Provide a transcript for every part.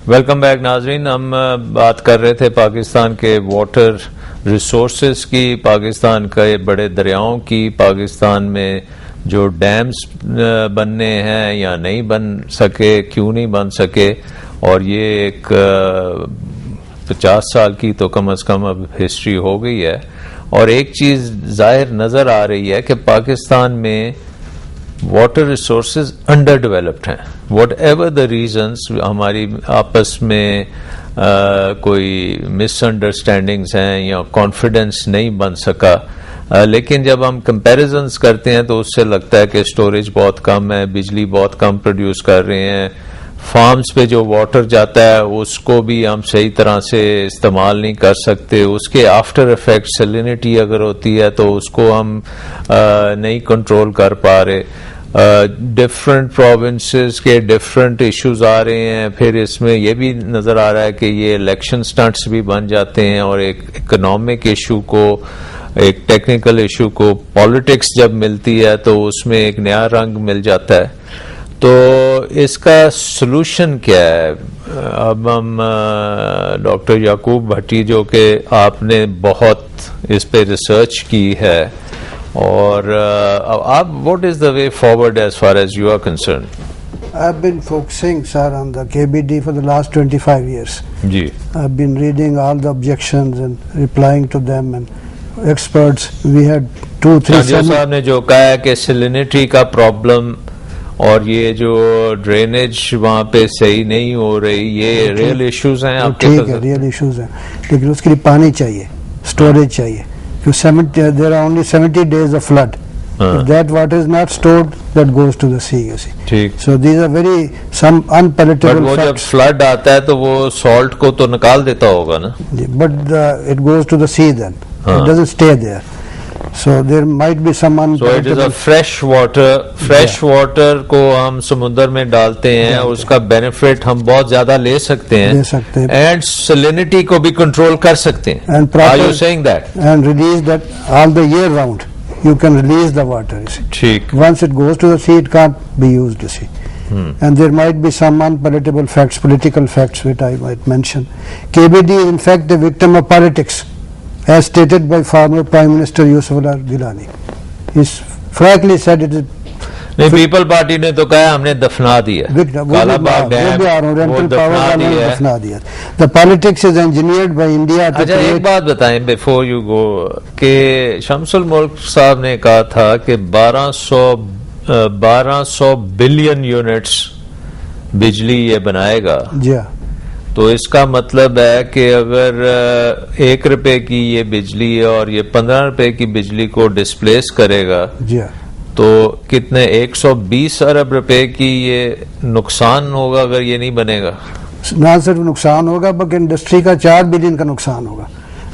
Welcome back नाजरीन। हम बात कर रहे थे पाकिस्तान के वाटर रिसोर्सेज की, पाकिस्तान के बड़े दरियाओं की, पाकिस्तान में जो डैम्स बनने हैं या नहीं बन सके, क्यों नहीं बन सके, और ये एक 50 साल की तो कम से कम अब हिस्ट्री हो गई है। और एक चीज जाहिर नजर आ रही है कि पाकिस्तान में वाटर रिसोर्सेज अंडर डेवलप्ड हैं। वट एवर द रीजन्स, हमारी आपस में कोई मिसअंडरस्टैंडिंग्स हैं या कॉन्फिडेंस नहीं बन सका, लेकिन जब हम कंपैरिजन्स करते हैं तो उससे लगता है कि स्टोरेज बहुत कम है, बिजली बहुत कम प्रोड्यूस कर रहे हैं, फार्म्स पे जो वाटर जाता है उसको भी हम सही तरह से इस्तेमाल नहीं कर सकते, उसके आफ्टर इफेक्ट सैलिनिटी अगर होती है तो उसको हम नहीं कंट्रोल कर पा रहे। डिफरेंट प्रोविंसेस के डिफरेंट इश्यूज आ रहे हैं। फिर इसमें यह भी नजर आ रहा है कि ये इलेक्शन स्टंट्स भी बन जाते हैं और एक इकोनॉमिक इशू को, एक टेक्निकल इशू को पॉलिटिक्स जब मिलती है तो उसमें एक नया रंग मिल जाता है। तो इसका सलूशन क्या है? अब हम डॉक्टर याकूब भट्टी, जो कि आपने बहुत इस पे रिसर्च की है, और आप what is the way forward as far as you are concern? I've been focusing, sir, on the KBD for the last 25 years. जी, I've been reading all the objections and replying to them, and experts. We had 2-3 साहब ने जो कहा है कि salinity का problem और ये जो ड्रेनेज वहाँ पे सही नहीं हो रही, ये रियल इश्यूज हैं आपके? ठीक है, रियल इश्यूज हैं, लेकिन उसके लिए पानी चाहिए, स्टोरेज चाहिए। There are only 70 days of flood. If that water is not stored, that goes to the sea, you see. ठीक। So these are some unpalatable वो facts. जब फ्लड आता है तो वो सॉल्ट को तो निकाल देता होगा ना? But it goes to the sea then. It doesn't stay there. So there might be some unpalatable. So it is a fresh water. Fresh water को हम समुद्र में डालते हैं, उसका बेनिफिट हम बहुत ज्यादा ले सकते हैं, एंड सैलिनिटी को भी कंट्रोल कर सकते हैं। And proper, Are you saying that? And release that all the year round. You can release the water, you see. ठीक। Once it goes to the sea, it can't be used, you see. And there might be some unpalatable facts, political facts, which I might mention. KBD is in fact a victim of politics, as stated by former Prime Minister Yusuf Gilani. He's frankly said it is. नहीं, people party ने तो कहा हमने दफना दिया, Kalabagh dam वो दफना दिया। The politics is engineered by India. अच्छा, एक बात बताएं बिफोर यू गो, कि शमसुल मुल्क साहब ने कहा था कि 1200 बिलियन यूनिट्स बिजली ये बनाएगा। जी, तो इसका मतलब है कि अगर 1 रुपए की ये बिजली है और ये 15 रुपए की बिजली को डिस्प्लेस करेगा, जी, तो कितने 120 अरब रुपए की ये नुकसान होगा अगर ये नहीं बनेगा। ना सिर्फ नुकसान होगा बल्कि इंडस्ट्री का 4 बिलियन का नुकसान होगा,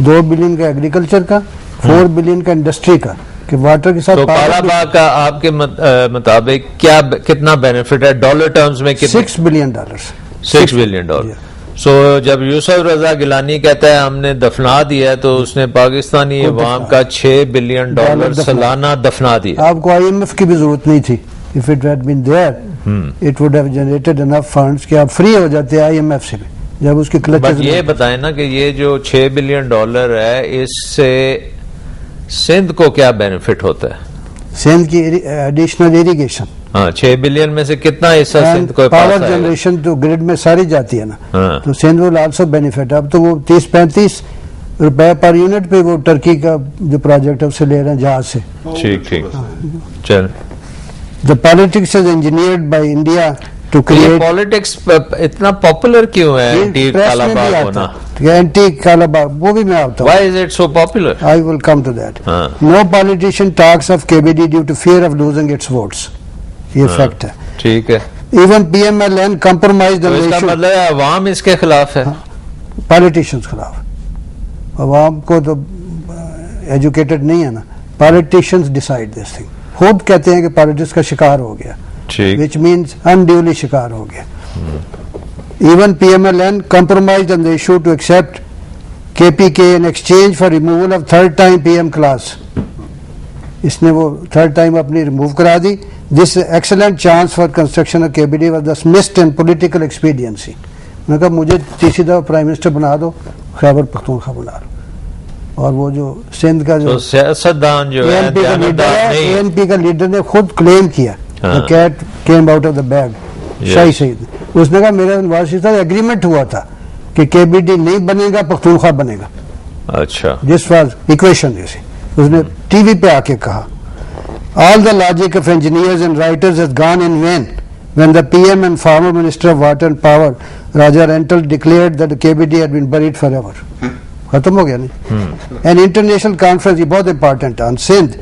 2 बिलियन का एग्रीकल्चर का, 4 बिलियन का इंडस्ट्री का, कि वाटर के साथ। तो कालाबाग का आपके मुताबिक क्या कितना बेनिफिट है डॉलर टर्म्स में? $6 बिलियन। $6 बिलियन। सो जब यूसुफ रजा गिलानी कहता है हमने दफना दिया है, तो उसने पाकिस्तानी अवाम का $6 बिलियन सालाना दफना दिया। आपको IMF की भी जरूरत नहीं थी। If it had been there, it would have generated enough funds कि आप फ्री हो जाते हैं IMF से भी, जब उसकी क्लचेस। ये बताएं ना कि ये जो $6 बिलियन है, इससे सिंध को क्या बेनिफिट होता है? सिंध की एडिशनल इरिगेशन। हाँ, 6 बिलियन में से कितना हिस्सा सिंध को? पावर जनरेशन तो ग्रिड में सारी जाती है ना। तो सिंध विल आल्सो बेनिफिट। अब तो वो 30-35 रुपए पर यूनिट पे वो टर्की का जो प्रोजेक्ट है उससे ले रहे हैं जहाज से। ठीक ठीक, चल। The politics is engineered by India to create. Politics इतना पॉपुलर क्यों है? एंटी कालाबाग होना, एंटी कालाबाग, वो भी मैं आता हूँ। Why is it so popular? I will come to that. No politician talks of KBD due to fear of losing its votes. ये फैक्ट है। ठीक है। Even PMLN compromised on the issue. इसका मतलब है अवाम इसके खिलाफ है? पॉलिटिशियंस खिलाफ। अवाम को तो एजुकेटेड नहीं है ना। Politicians decide this thing. खुद कहते हैं कि पॉलिटिक्स का शिकार हो गया, which means unduly शिकार हो गया। Even PMLN compromised on the issue to accept KPK in exchange for removal of third time PM class. इसने वो थर्ड टाइम अपनी रिमूव करा दी। This excellent chance for construction of KBD was thus missed in political expediency. मैंने कहा मुझे तीसरी दफा prime minister बना दो, खैबर पख्तूनख्वा बना दो। और वो जो सिंध का जो सियासतदान जो है ANP का लीडर ने खुद क्लेम किया, the cat came out of the bag, Shahi Syed. उसने कहा मेरा नवाज शरीफ साहब एग्रीमेंट हुआ था कि KBD नहीं बनेगा, पख्तूनख्वा बनेगा। अच्छा, दिस वाज इक्वेशन जैसे। उसने टीवी पे आके कहा all the logic of engineers and writers has gone in vain when the PM and former Minister of Water and Power Raja Rental declared that the KBD had been buried forever. खत्म हो गया नहीं। An international conference, ये बहुत important on Sindh,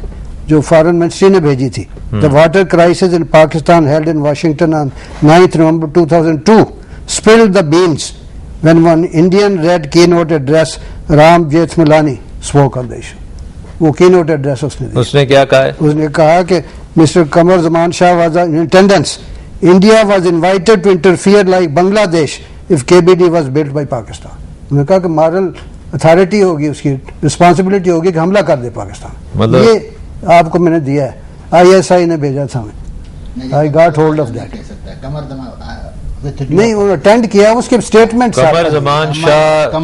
जो foreign ministry ने भेजी थी, the water crisis in Pakistan held in Washington on 9th November 2002 spilled the beans when one Indian read keynote address Ram Jethmalani spoke on the issue. वो keynote address उसने दिया। उसने क्या कहा है? उसने कहा कि mister Qamar Zaman Shah was in attendance, India was invited to interfere like Bangladesh if KBD was built by Pakistan. उन्होंने कहा कि मॉरल अथॉरिटी होगी, उसकी रिस्पांसिबिलिटी होगी कि हमला कर दे पाकिस्तान। मतलब ये आपको मैंने दिया है, ISI ने भेजा था हमें, I got hold of that. नहीं, वो अटेंड किया, उसके स्टेटमेंट कमर जमान शाह,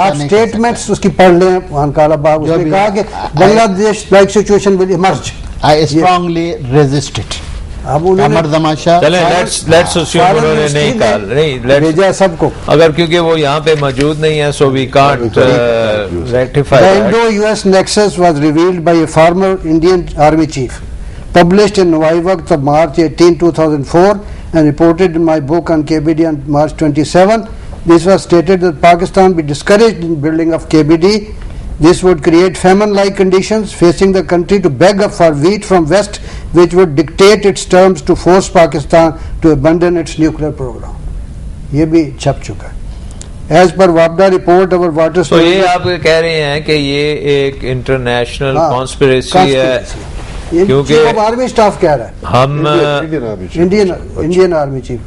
आप स्टेटमेंट्स उसकी पढ़ लें। वहां काला बाग उसने कहा कि Bangladesh like situation will emerge, I strongly resist it. अब उन्होंने कमर जमान शाह, चलें लेट्स अस्यूम उन्होंने नहीं भेजा सबको, अगर क्योंकि वो यहाँ पे मौजूद नहीं है, so we can't rectify. The Indo-US nexus was revealed by a former Indian Army chief, published in Nawai Waqt of March 18, 2004 and reported in my book on KBD on March 27. This was stated that Pakistan be discouraged in building of KBD. This would create famine-like conditions, facing the country to beg up for wheat from West, which would dictate its terms to force Pakistan to abandon its nuclear program. ये भी छप चुका है। As per WAPDA report, our water. तो ये आप कह रहे हैं कि ये एक इंटरनेशनल कॉन्स्पिरेसी है, क्योंकि आर्मी स्टाफ कह रहा है, हम Indian army chief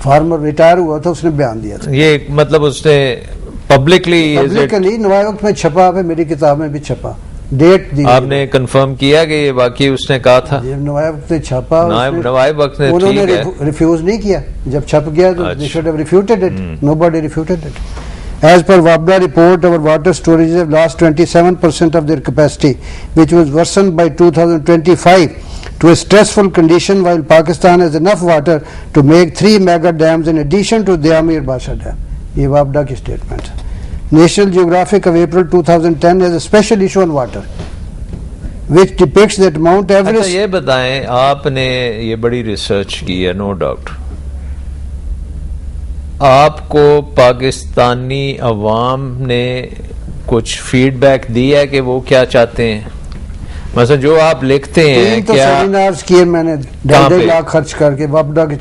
farmer retire हुआ था, उसने बयान दिया था। ये मतलब उसने पब्लिकली नवाई वक्त में छपा है, मेरी किताब में भी छपा, डेट दी। आपने कंफर्म किया कि ये वाकई उसने कहा था? नवाई वक्त में छपा, नवाई वक्त ने उन्होंने रिफ्यूज नहीं किया, जब छप गया तो they should have refuted it. Nobody refuted it. As per WAPDA report, our water storages have lost 27% of their capacity, which was worsened by 2025 to a stressful condition, while Pakistan has enough water to make 3 mega dams in addition to the Amir Basha Dam. ये WAPDA की statement है। National Geographic of April 2010 has a special issue on water, which depicts that Mount Everest. अच्छा, ये बताएं, आपने ये बड़ी research की है, नो डाउट। आपको पाकिस्तानी अवाम ने कुछ फीडबैक दिया है कि वो क्या चाहते हैं? मतलब जो आप लिखते हैं, तो क्या सेमिनार्स किए मैंने, 1.5 लाख खर्च करके वापडा के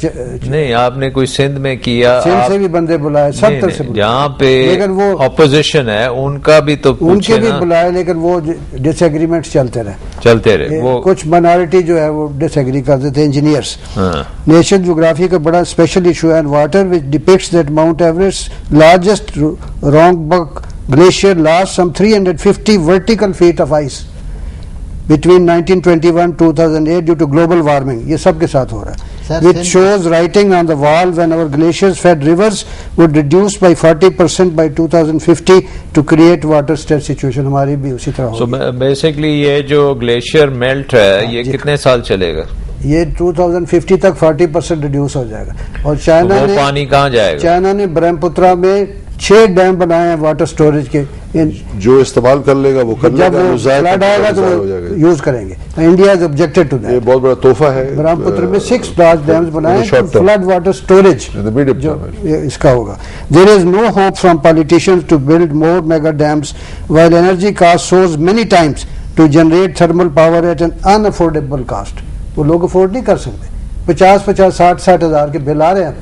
नहीं, आपने कोई सिंध में किया? सिंध से भी बंदे बुलाए, सब तरह से बुलाए, जहाँ पे लेकिन वो ऑपोजिशन है उनका भी तो उनके भी बुलाए, लेकिन वो डिसएग्रीमेंट चलते रहे। वो कुछ माइनॉरिटी जो है वो डिसएग्री करते थे, इंजीनियर्स। नेशनल ज्योग्राफी का बड़ा स्पेशल इशू है water, which depicts that Mount Everest largest Rongbuk glacier lost some 350 vertical feet of ice between 1921-2008 due to global warming. ये सब के साथ हो रहा है, which shows writing on the wall when our glaciers fed rivers would reduce by 40% by 2050 to create water stress situation. हमारी भी उसी तरह होगी। So basically ये जो ग्लेशियर मेल्ट है, ये कितने साल चलेगा? ये 2050 तक 40% रिड्यूस हो जाएगा। और चाइना ने पानी कहाँ जाएगा? चाइना ने ब्रह्मपुत्रा में 6 डैम बनाए हैं वाटर स्टोरेज के, जो इस्तेमाल कर लेगा वो कर लेगा, फ्लड आएगा तो यूज करेंगे। India is objected to that. ये बहुत बड़ा तोहफा है। ब्रह्मपुत्र में 6 लार्ज डैम्स बनाए हैं, फ्लड वाटर स्टोरेज जो इसका होगा। There is no hope from politicians to build more mega dams while energy cost soars many times to generate thermal power at an unaffordable cost. वो लोग अफोर्ड नहीं कर सकते। 50-50, 60-60 हजार के बिल आ रहे हैं।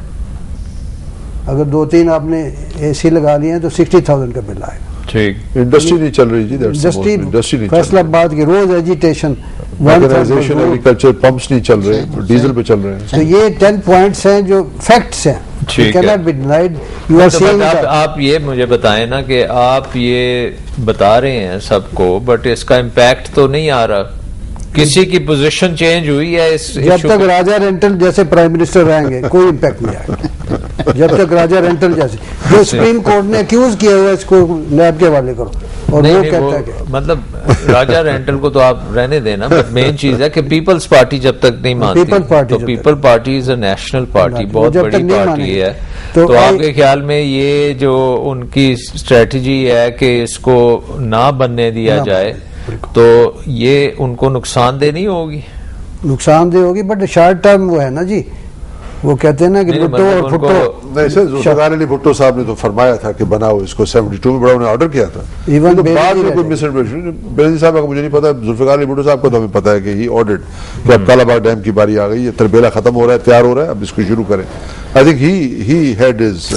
अगर 2-3 आपने AC लगा लिए हैं तो 60,000 का बिल आएगा। ठीक, इंडस्ट्री नहीं चल रही जी, इंडस्ट्री फैसलाबाद की रोज एजुटेशन, मैकेनाइजेशन, एग्रीकल्चर, पंप्स नहीं चल रहे, डीजल पे चल रहे हैं। तो ये 10 पॉइंट्स हैं जो फैक्ट्स हैं, cannot be denied. You are saying आप ये मुझे बताएं ना कि आप ये बता रहे हैं सबको, बट इसका इम्पैक्ट तो नहीं आ रहा। किसी की पोजीशन चेंज हुई है इस जब तक राजा रेंटल जैसे प्राइम मिनिस्टर रहेंगे कोई इम्पैक्ट नहीं आएगा। जब तक राजा रेंटल जैसे जो सुप्रीम कोर्ट ने अक्यूज किया हुआ इसको नैब के हवाले करो और नहीं, वो नहीं, कहता है कि मतलब राजा रेंटल को तो आप रहने देना, बट मेन चीज है कि पीपल्स पार्टी जब तक नहीं मानती, तो people party is a national party, बहुत बड़ी पार्टी है। तो आपके ख्याल में ये जो उनकी स्ट्रेटजी है कि इसको ना बनने दिया जाए, तो ये उनको नुकसानदेह नहीं होगी? नुकसानदेह होगी, बट शॉर्ट टर्म वो है ना जी, वो कहते हैं ना कि भुट्टो और भुट्टो। नहीं सर, जुल्फिकार अली भुट्टो साहब ने तो फरमाया था कि बनाओ इसको, 72 में बड़ा उन्हें ऑर्डर किया था। इवन तो बाद में कोई मिसइंफॉर्मेशन बेनजीर साहब का मुझे नहीं पता, जुल्फिकार अली भुट्टो साहब को तो हमें पता है कि ही ऑर्डर्ड कि अब कालाबाग डैम की बारी आ गई है, तरबेला खत्म हो रहा है, तैयार हो रहा है, अब इसको शुरू करें। I think he had his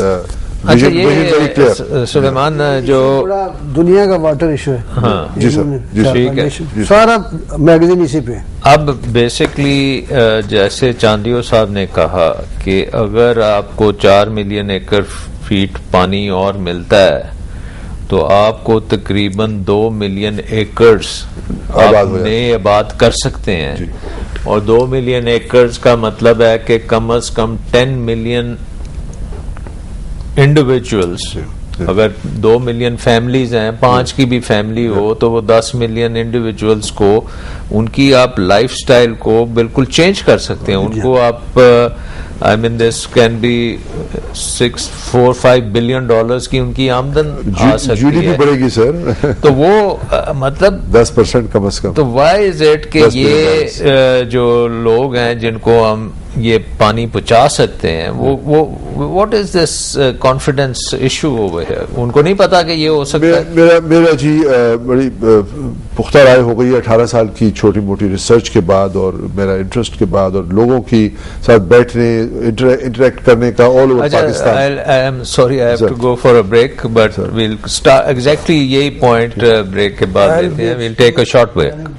अच्छा, ये सुलेमान जो दुनिया का वाटर इशू है, हाँ जी सर, जी ठीक है, सारा मैगजीन इसी पे। अब बेसिकली जैसे चांदियो साहब ने कहा कि अगर आपको 4 मिलियन एकड़ फीट पानी और मिलता है तो आपको तकरीबन 2 मिलियन एकड़्स आपने आबाद कर सकते हैं, और 2 मिलियन एकड़्स का मतलब है कि कम से कम 10 मिलियन इंडिविजुअल्स, अगर 2 मिलियन फैमिलीज हैं, 5 की भी फैमिली हो तो वो 10 मिलियन इंडिविजुअल्स को, उनकी आप लाइफस्टाइल को बिल्कुल चेंज कर सकते हैं। उनको आप I mean this can be 6-4-5 billion dollars की उनकी आमदन आ सकती है, जीडीपी बढ़ेगी सर। तो वो मतलब 10% कम से कम। तो व्हाई इज इट कि ये जो लोग हैं जिनको हम ये पानी पहुंचा सकते हैं, वो what is this confidence issue over here? उनको नहीं पता कि ये हो सकता है। मेरा जी बड़ी पुख्ता राय हो गई है 18 साल की छोटी मोटी रिसर्च के बाद, और मेरा इंटरेस्ट के बाद, और लोगों की साथ बैठने इंटरेक्ट करने का all over Pakistan. I am sorry, I have to go for a break, but we'll start exactly यही पॉइंट ब्रेक के बाद लेते हैं। We'll take a short break.